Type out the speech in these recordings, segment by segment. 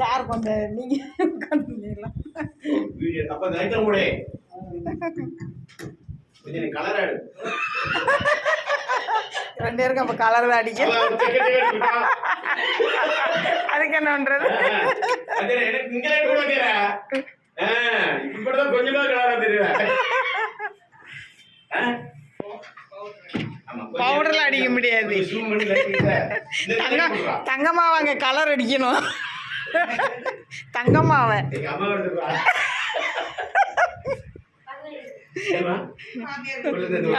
யார் கொண்ட நீங்க உட்காந்துருந்தீங்களா? அப்ப நைட்ல மூடே கொஞ்சம் கலர் ஆடு 2 பேருக்கு அப்ப கலர் தான் அடிக்க. அதுக்கு என்ன பண்றது? எனக்கு இங்க லைட் கூட வைக்கிற இப்படிதான் கொஞ்சமா கலரா தெரியுது. பவுடர்ல அடிக்க முடியாது. தங்கமாவாங்க கலர் அடிக்கணும். தங்கமாவ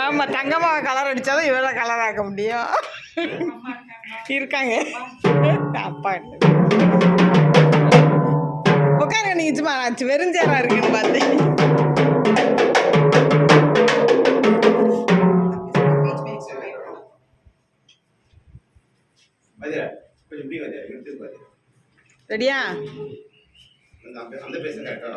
ஆமா தங்கமாவ கலர் அடிச்சாலும் இவெல்லாம் கலர் ஆக்க முடியும். இருக்காங்க அப்பா உட்காருங்க. நீங்க சும்மா வெறுஞ்சேரா இருக்குன்னு பார்த்தேன். ரெடியா? அந்த பேச கரெக்டா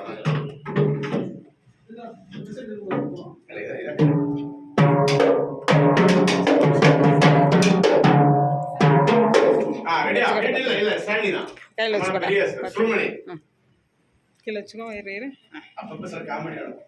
கையில் வச்சுக்கோ. சுப்ரமணி கீழே வச்சுக்கோ. அப்பப்ப சார் காமெடி ஆடும்.